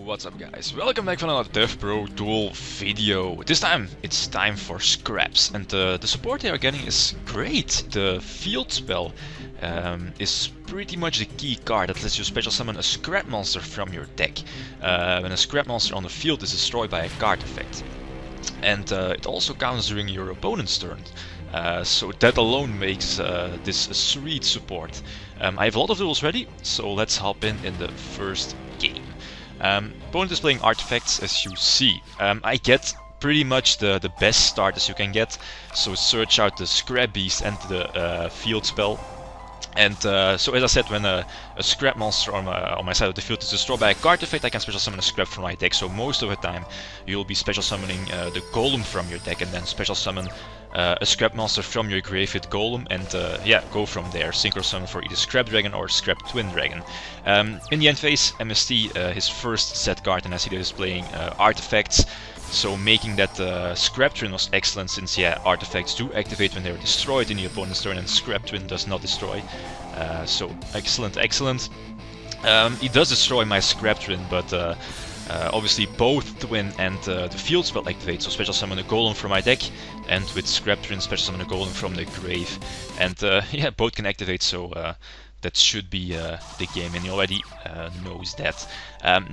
What's up guys, welcome back for another DevPro Duel video. This time it's time for scraps, and the support they are getting is great. The field spell is pretty much the key card that lets you special summon a scrap monster from your deck when a scrap monster on the field is destroyed by a card effect. And it also counts during your opponent's turn. So that alone makes this a sweet support. I have a lot of duels ready, so let's hop in the first game. Opponent is playing artifacts, as you see. I get pretty much the best start as you can get, so search out the Scrap Beast and the Field Spell. And so as I said, when a scrap monster on my side of the field is destroyed by a card effect, I can special summon a scrap from my deck. So most of the time you'll be special summoning the golem from your deck, and then special summon a scrap monster from your grave with golem, and yeah, go from there. Synchro summon for either scrap dragon or scrap twin dragon. In the end phase, MST his first set card, and I see that he's playing artifacts. So making that Scrap Twin was excellent, since yeah, artifacts do activate when they're destroyed in the opponent's turn, and Scrap Twin does not destroy. So excellent, excellent. He does destroy my Scrap Twin, but obviously both Twin and the Field Spell activate, so special summon a Golem from my deck, and with Scrap Twin special summon a Golem from the grave. And yeah, both can activate, so that should be the game, and he already knows that.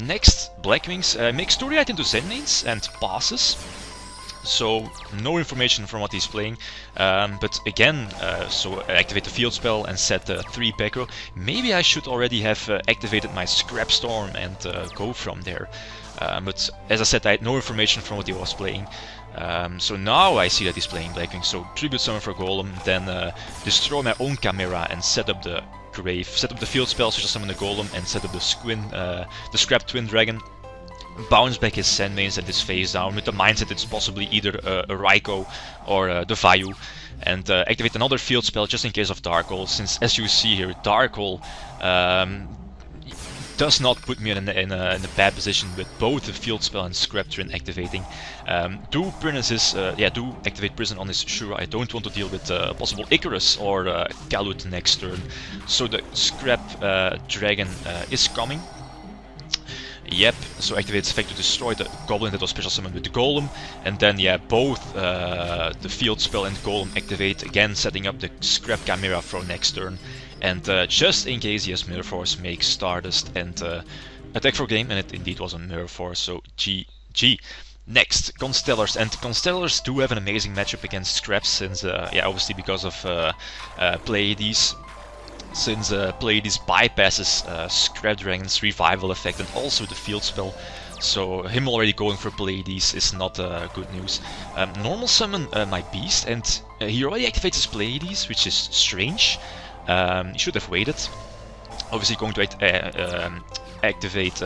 Next, Blackwings makes 2 react into Zen lanes and passes. So no information from what he's playing, but again, so activate the field spell and set 3 back row. Maybe I should already have activated my Scrap Storm and go from there. But as I said, I had no information from what he was playing. So now I see that he's playing Blackwing. So tribute summon for Golem, then destroy my own Chimera and set up the grave, set up the field spell, so just summon the Golem and set up the Scrap Twin Dragon. Bounce back his Sand Mains and his face down with the mindset it's possibly either a Raikou or the Vayu, and activate another field spell just in case of Dark Hole, since as you see here, Dark Hole does not put me in a bad position with both the field spell and Scrap Twin activating. Do activate Prison on his Shura. I don't want to deal with possible Icarus or Galut next turn, so the Scrap Dragon is coming. Yep, so activates effect to destroy the goblin that was special summoned with the golem, and then yeah, both the field spell and golem activate, again setting up the Scrap Chimera for next turn. And just in case he has Mirror Force, make Stardust and attack for game, and it indeed was a Mirror Force, so GG. Next, Constellars, and Constellars do have an amazing matchup against Scraps, since yeah, obviously because of Pleiades. Since Pleiades bypasses Scrap Dragon's revival effect and also the field spell, so him already going for Pleiades is not good news. Normal summon my beast, and he already activates his Pleiades, which is strange. He should have waited. Obviously going to activate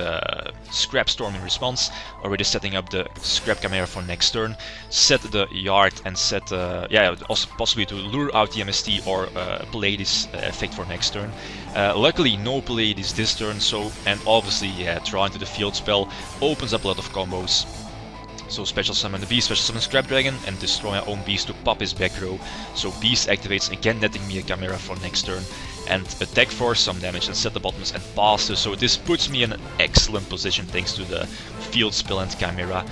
Scrap Storm in response, already setting up the Scrap Chimera for next turn, set the Yard and set, yeah, also possibly to lure out the MST or Pleiades effect for next turn. Luckily no Pleiades this turn, so, and obviously yeah, draw into the field spell, opens up a lot of combos. So special summon the beast, special summon Scrap Dragon, and destroy my own beast to pop his back row. So beast activates, again netting me a Chimera for next turn, and attack for some damage and set the bottoms and pass. So this puts me in an excellent position thanks to the field spell and Chimera.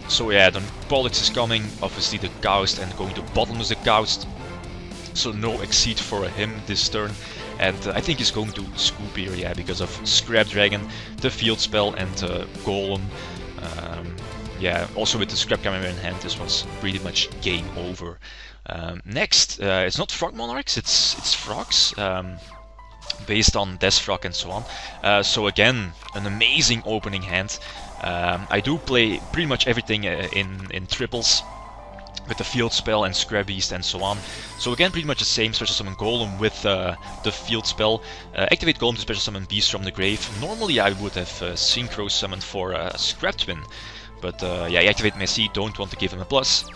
So yeah, then Pollux is coming, obviously the Ghost, and going to bottomless the Ghost. So no exceed for him this turn. And I think he's going to scoop here, yeah, because of Scrap Dragon, the field spell, and Golem. Yeah, also with the Scrap Chimera in hand, this was pretty much game over. Next, it's not Frog Monarchs, it's Frogs, based on Death Frog and so on. So again, an amazing opening hand. I do play pretty much everything in triples, with the field spell and Scrap Beast and so on. So again, pretty much the same, special summon Golem with the field spell. Activate Golem to special summon Beast from the grave. Normally I would have Synchro summoned for Scrap Twin, but yeah, activate Messi, don't want to give him a plus.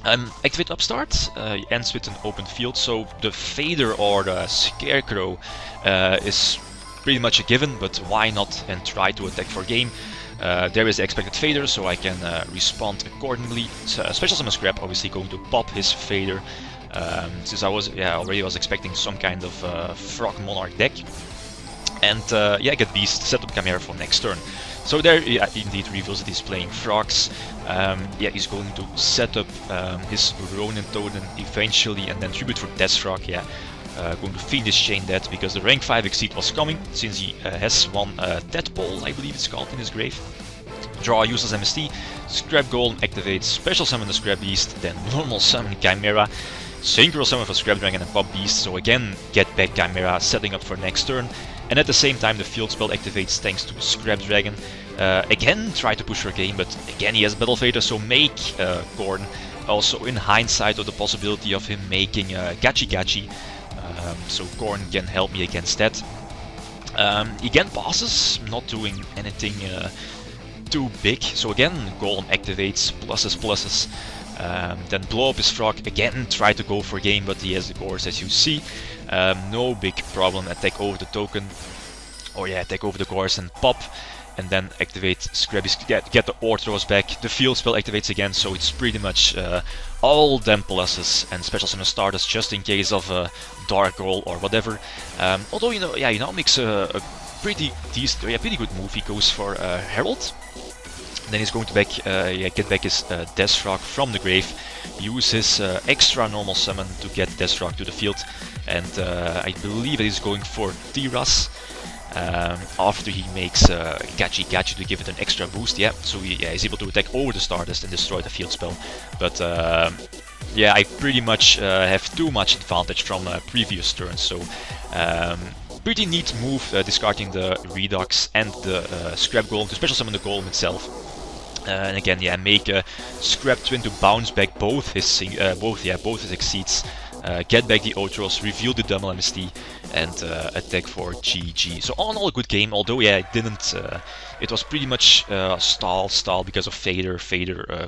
Activate Upstart, ends with an open field, so the Fader or the Scarecrow is pretty much a given, but why not and try to attack for game. There is the expected Fader, so I can respond accordingly. So, special summon Scrap, obviously going to pop his Fader, since I was already expecting some kind of Frog Monarch deck. and yeah, get Beast, set up Chimera for next turn. So there, yeah, indeed reveals that he's playing Frogs. Yeah, he's going to set up his Ronin Totem eventually, and then Tribute for Deathfrog. Yeah, going to Fiendish Chain that because the rank 5 Exceed was coming, since he has one Tadpole, I believe it's called, in his grave. Draw a useless MST, Scrap Golem, activate, special summon the Scrap Beast, then normal summon Chimera, synchro summon for Scrap Dragon and pop Beast, so again get back Chimera, setting up for next turn, and at the same time the field spell activates thanks to Scrap Dragon. Again try to push for game, but again he has Battle Fader, so make Gordon, also in hindsight of the possibility of him making Gachi Gachi, so Gordon can help me against that. Again passes, not doing anything too big, so again Golem activates, pluses. Then blow up his Frog, again try to go for game, but he has the cores as you see. No big problem, attack over the token, or yeah, attack over the cores and pop, and then activate Scrabbies, get the Orthros back, the field spell activates again, so it's pretty much all them pluses, and special summon Stardust just in case of a Dark Roll or whatever. Although, you know, yeah, he now makes a pretty decent, yeah, pretty good move. He goes for Herald. Then he's going to get back his Deathfrog from the grave, use his extra normal summon to get Deathfrog to the field, and I believe that he's going for Tiras after he makes Gachi Gachi to give it an extra boost. Yeah, so he's able to attack over the Stardust and destroy the field spell. But yeah, I pretty much have too much advantage from previous turns, so pretty neat move, discarding the Redux and the Scrap Golem to special summon the Golem itself. And again, yeah, make a Scrap Twin to bounce back both his Exceeds, get back the Orthros, reveal the double MST, and attack for GG. So all in all, a good game. Although, yeah, it didn't. It was pretty much stall because of Fader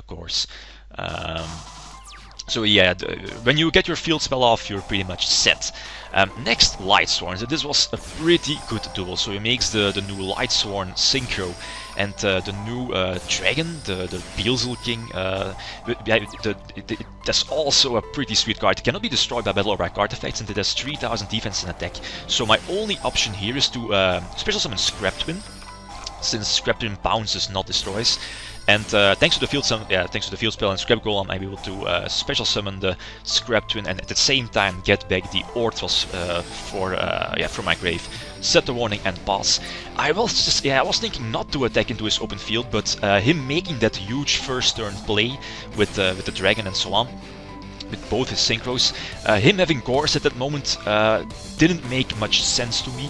course. So yeah, when you get your field spell off, you're pretty much set. Next, Lightsworn. So this was a pretty good duel. So he makes the new Lightsworn Synchro, and the new Dragon, the Beelzel King. That's also a pretty sweet card. It cannot be destroyed by battle or by card effects, and it has 3000 defense and attack. So my only option here is to special summon Scrap Twin, since Scrap Twin bounces, not destroys. And thanks to the field spell and Scrap Golem, I'm able to special summon the Scrap Twin, and at the same time get back the Orthros from my grave, set the warning and pass. I was thinking not to attack into his open field, but him making that huge first turn play with the dragon and so on, with both his synchros, him having cores at that moment didn't make much sense to me,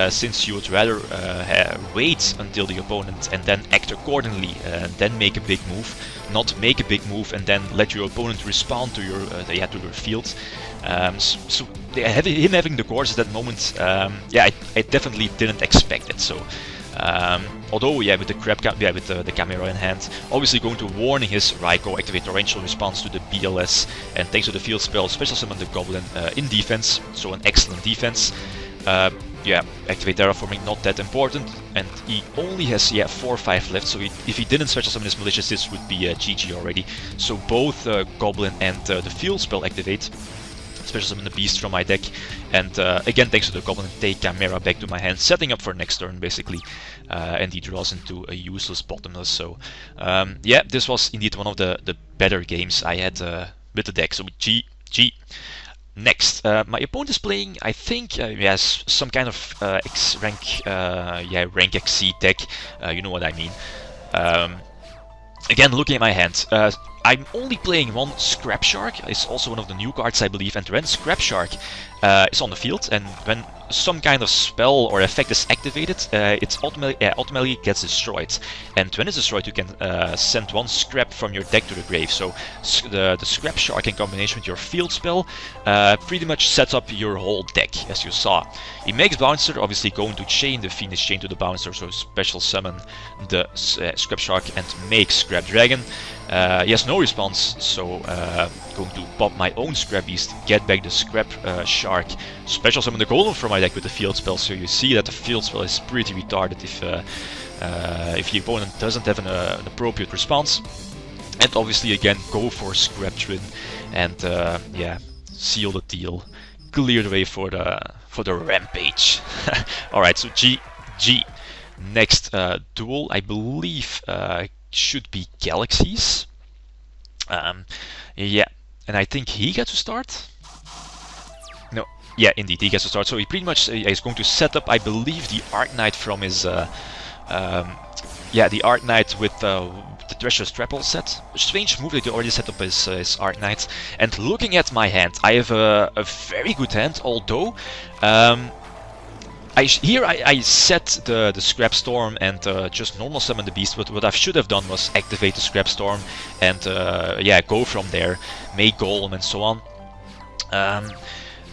since you would rather wait until the opponent and then act accordingly, and then make a big move, not make a big move and then let your opponent respond to your field. So him having the cores at that moment, yeah, I definitely didn't expect it. So. Although, yeah, with the camera in hand, obviously going to warning his Raikou, activate torrential response to the BLS, and thanks to the field spell, special summon the Goblin in defense, so an excellent defense. Yeah, activate terraforming, not that important, and he only has 4 or 5 left, so if he didn't special summon his malicious, this would be GG already. So both Goblin and the field spell activate. Special summon the beast from my deck, and again thanks to the Goblin, take Chimera back to my hand, setting up for next turn basically, and he draws into a useless bottomless. So yeah, this was indeed one of the better games I had with the deck. So GG. Next, my opponent is playing, I think, yes, some kind of rank Exceed deck. You know what I mean. Again, looking at my hand, I'm only playing one Scrap Shark. It's also one of the new cards, I believe. And when Scrap Shark is on the field, and when some kind of spell or effect is activated, it automatically gets destroyed. And when it's destroyed, you can send one scrap from your deck to the grave. So the Scrap Shark in combination with your field spell pretty much sets up your whole deck, as you saw. He makes Bouncer, obviously going to chain the Fiendish Chain to the Bouncer, so special summon the Scrap Shark and make Scrap Dragon. He has no response, so going to pop my own Scrap Beast, get back the Scrap Shark, special summon the Golem from my deck with the field spell. So you see that the field spell is pretty retarded if the opponent doesn't have an appropriate response. And obviously again go for Scrap Twin and yeah, seal the deal. clear the way for the rampage. All right, so GG. Next duel, I believe, should be Galaxies. Yeah, and I think he gets to start. No, yeah, indeed, he gets to start. So he pretty much is going to set up, I believe, the Arc Knight from his, yeah, the Arc Knight with the Treasure Trapple set. A strange move that he already set up his Arc Knight. And looking at my hand, I have a very good hand, although here I set the Scrap Storm and just normal summon the beast, but what I should have done was activate the Scrap Storm and yeah, go from there, make Golem and so on.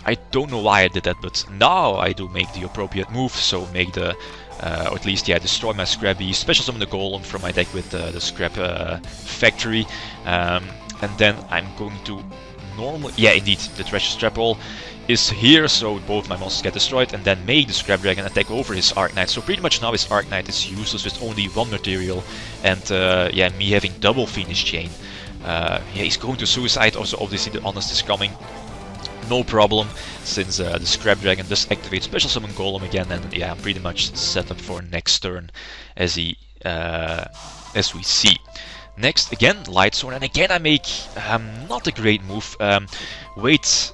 I don't know why I did that, but now I do make the appropriate move, so make the, or at least, yeah, destroy my Scrap Beast, special summon the Golem from my deck with the Scrap Factory, and then I'm going to normally, yeah, indeed, the Treasure Trapple is here, so both my monsters get destroyed, and then make the Scrap Dragon attack over his Arc Knight. So pretty much now his Arc Knight is useless with only one material, and yeah, me having double Phoenix Chain. Yeah, he's going to suicide, also obviously the Honest is coming. No problem, since the Scrap Dragon does activate Special Summon Golem again, and yeah, I'm pretty much set up for next turn, as we see. Next, again, Lightsworn, and again I make not a great move. Wait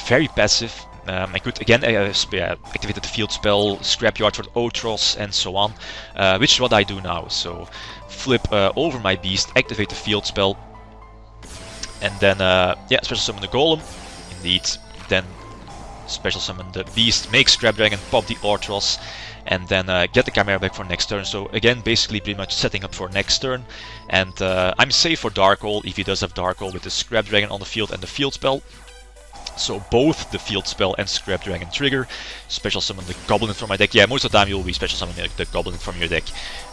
very passive. I could again activate the field spell, Scrapyard for the Otros, and so on, which is what I do now. So flip over my beast, activate the field spell, and then yeah, special summon the Golem. Indeed, then special summon the beast, make Scrap Dragon, pop the Otros, and then get the Chimera back for next turn. So again, basically pretty much setting up for next turn. And I'm safe for Dark Hole if he does have Dark Hole with the Scrap Dragon on the field and the field spell. So both the field spell and Scrap Dragon trigger. Special summon the Goblin from my deck. Yeah, most of the time you'll be special summoning the Goblin from your deck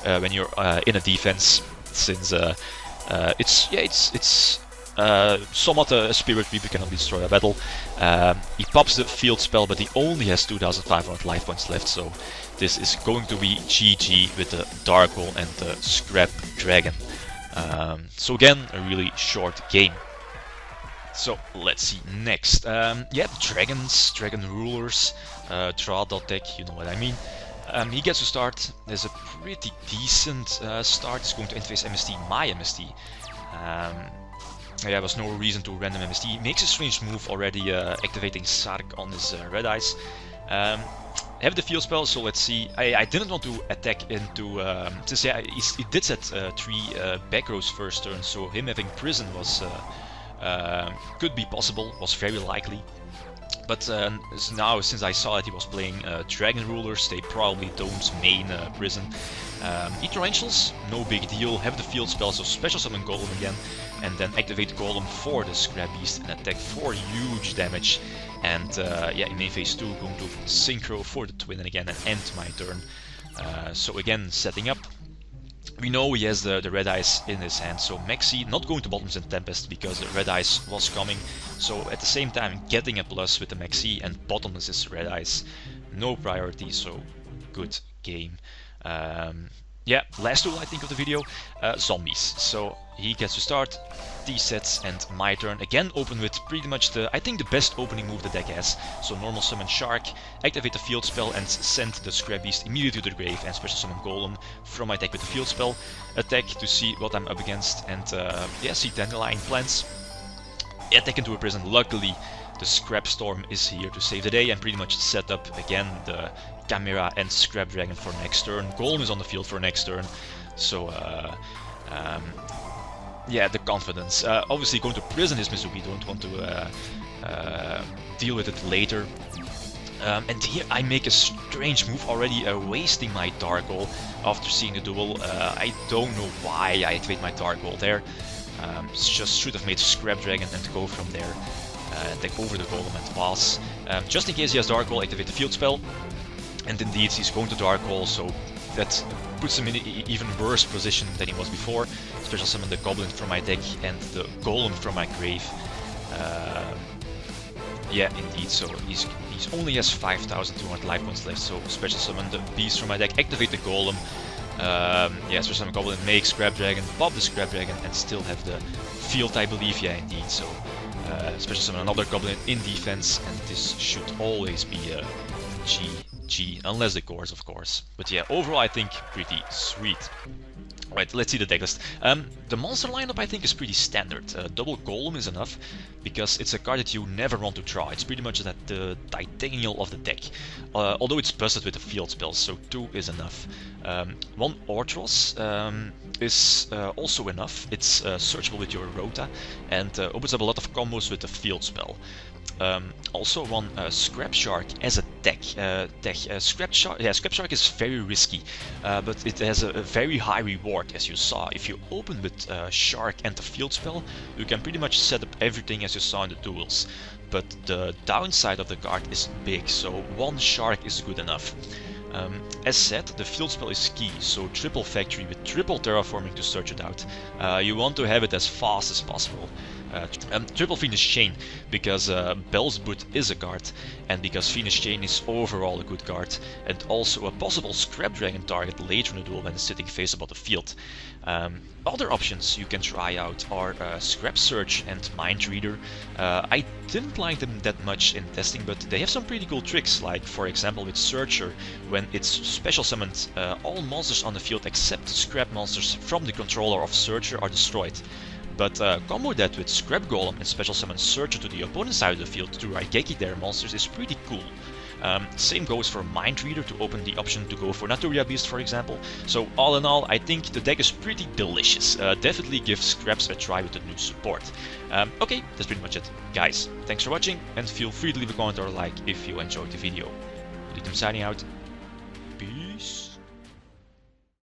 when you're in a defense, since it's somewhat a spirit creep, cannot be destroyed by battle. He pops the field spell, but he only has 2,500 life points left, so this is going to be GG with the Dark Hole and the Scrap Dragon. So again, a really short game. So let's see next. Yeah, dragons, dragon rulers, draw deck, you know what I mean. He gets to start. There's a pretty decent start. He's going to interface MST, my MST. Yeah, there was no reason to random MST. He makes a strange move already, activating Sark on his Red Eyes. Have the field spell, so let's see. I didn't want to attack into, since yeah, he did set 3 back rows first turn, so him having prison was could be possible, was very likely. But now, since I saw that he was playing Dragon Rulers, they probably don't main prison. Eat Torrentials, no big deal. Have the field spell, so special summon Golem again, and then activate Golem for the Scrap Beast and attack for huge damage. And yeah, in main phase 2, going to Synchro for the Twin and again and end my turn. So again, setting up. We know he has the Red Eyes in his hand, so Maxi not going to Bottoms and Tempest because the Red Eyes was coming. So at the same time, getting a plus with the Maxi and Bottomless is Red Eyes. No priority, so good game. Yeah, last tool I think of the video, zombies. So he gets to start, these sets, and my turn. Again, open with pretty much I think the best opening move the deck has. So normal summon Shark, activate the field spell and send the Scrap Beast immediately to the grave, and special summon Golem from my deck with the field spell. Attack to see what I'm up against, and yeah, see Dandelion plants. Attack into a prison. Luckily, the Scrap Storm is here to save the day and pretty much set up again the Chimera and Scrap Dragon for next turn. Golem is on the field for next turn, so yeah, the confidence. Obviously going to prison his Mizuki, don't want to deal with it later. And here I make a strange move already, wasting my Dark Hole after seeing the duel. I don't know why I activate my Dark Hole there. Just should have made Scrap Dragon and go from there. Take over the Golem and pass. Just in case he has Dark Hole, activate the field spell. And indeed, he's going to Dark Hole, so that puts him in an even worse position than he was before. Special summon the Goblin from my deck and the Golem from my grave. Yeah, indeed, so he's only has 5,200 life points left, so special summon the Beast from my deck, activate the Golem. Yeah, special summon Goblin, make Scrap Dragon, pop the Scrap Dragon, and still have the field, I believe. Yeah, indeed, so Special summon another goblin in defense, and this should always be a GG, unless the cores, of course. But yeah, overall I think pretty sweet. Right, let's see the deck list. The monster lineup I think is pretty standard. Double Golem is enough, because it's a card that you never want to draw. It's pretty much that the Titanial of the deck. Although it's busted with the field spells, so 2 is enough. 1 Orthros is also enough. It's searchable with your Rota, and opens up a lot of combos with the field spell. Also 1 Scrap Shark as a deck. Scrap Shark is very risky, but it has a very high reward, as you saw. If you open with Shark and the field spell, you can pretty much set up everything as you saw in the duels. But the downside of the card is big, so 1 Shark is good enough. As said, the field spell is key, so triple factory with triple terraforming to search it out. You want to have it as fast as possible. Triple Phoenix Chain, because Bell's Boot is a card, and because Phoenix Chain is overall a good card, and also a possible Scrap Dragon target later in the duel when it's sitting face above the field. Other options you can try out are Scrap Search and Mind Reader. I didn't like them that much in testing, but they have some pretty cool tricks, like for example with Searcher, when it's special summoned, all monsters on the field except scrap monsters from the controller of Searcher are destroyed. But combo that with Scrap Golem and special summon Searcher to the opponent's side of the field to Raigeki their monsters is pretty cool. Same goes for Mind Reader to open the option to go for Naturia Beast, for example. So all in all, I think the deck is pretty delicious. Definitely give Scraps a try with the new support. Okay, that's pretty much it. Guys, thanks for watching, and feel free to leave a comment or a like if you enjoyed the video. I'm signing out. Peace.